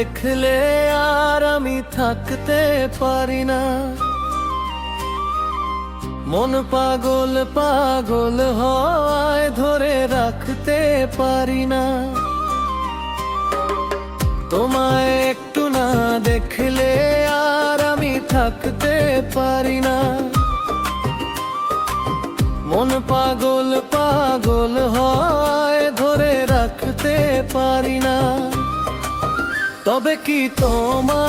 দেখলে আর আমি থাকতে পারি না। মন পাগল পাগল হয়, ধরে রাখতে পারি না। তোমায় একটু না দেখলে আর আমি থাকতে পারি না। মন পাগল পাগল হয়, ধরে রাখতে পারি না। তবে কি তোমার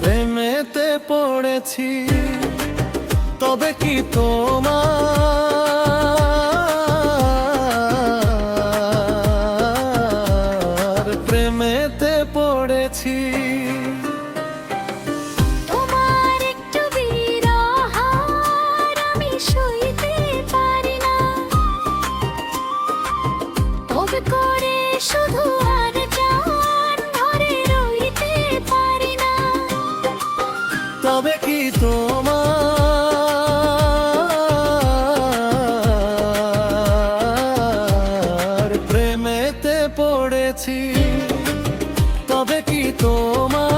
প্রেমেতে পড়েছি? তবে কি তোমার প্রেমেতে পড়েছি? করে শুধু আর জান ধরে রইতে পারি না। তবে কি তোমার প্রেমেতে পড়েছি? তবে কি তোমার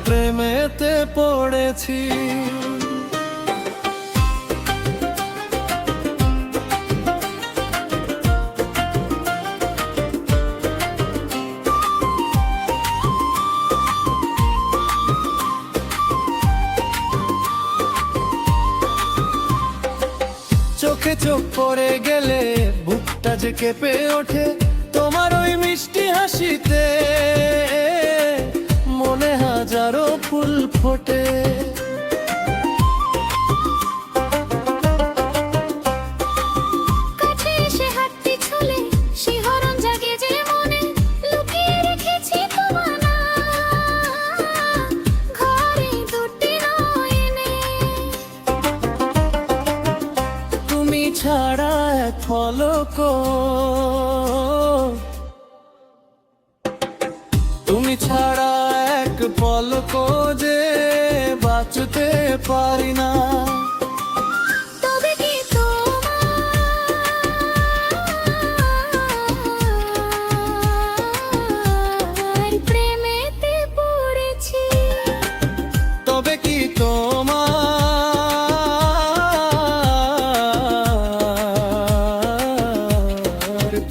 প্রেমেতে পড়েছি? চোখে চোখ পড়ে গেলে বুকটা যে কেঁপে ওঠে তোমার ওই মিষ্টি হাসিতে, মনে হাজারো ফুল ফোটে। কাছে এসে হাতটি ছুলে শিহরণ জাগে যে মনে, লুকিয়ে রেখেছি তোমানা ঘরে দুটি নয়নে। তুমি ছাড়া এক পলক, তুমি ছাড়া এক পলক যে বাঁচতে পারি না। তবে কি তোমার প্রেমেতে পড়েছি? তবে কি তোমার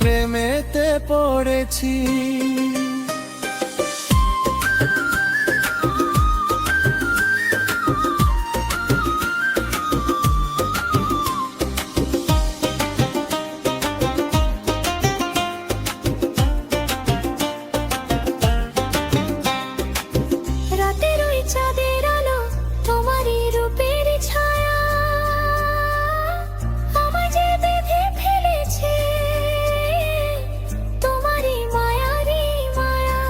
প্রেমেতে পড়েছি? রাতের ওই চাঁদের আলো, তোমারই রূপের ছায়া আমার যে বেঁধে ফেলেছে, তোমারই মায়ারই মায়া।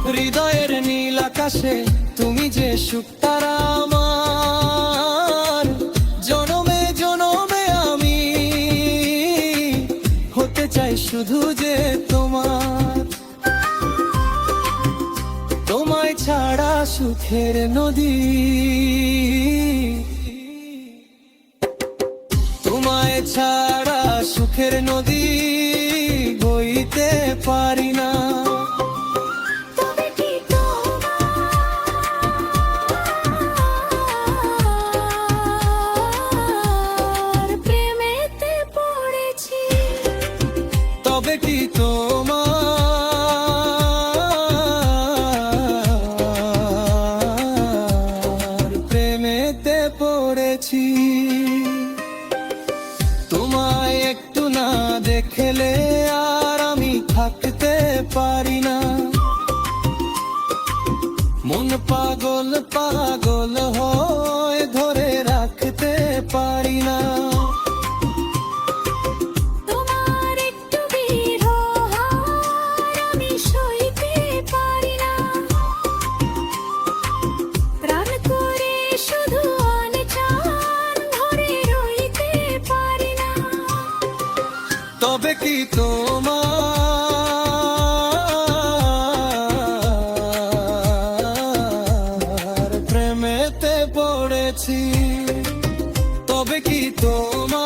হৃদয়ের নীল আকাশে তুমি যে সুখতারা আমার, জনমে জনমে আমি হতে চাই শুধু যে তোমার। তোমায় ছাড়া সুখের নদী, তোমায় ছাড়া সুখের নদী বইতে পারি না। তবে কি তোমার প্রেমেতে পড়েছি? তবে কি তোমার প্রেমেতে পড়েছি? তোমায় একটু না দেখলে আর আমি থাকতে পারি না। মন পাগল পাগল হয়, ধরে রাখতে পারি না। তোমার একটু বিরহ আমি সইতে পারি না। প্রাণ করে শুধু অনচান ধরে রইতে পারি না। তবে কি তোমার তোমার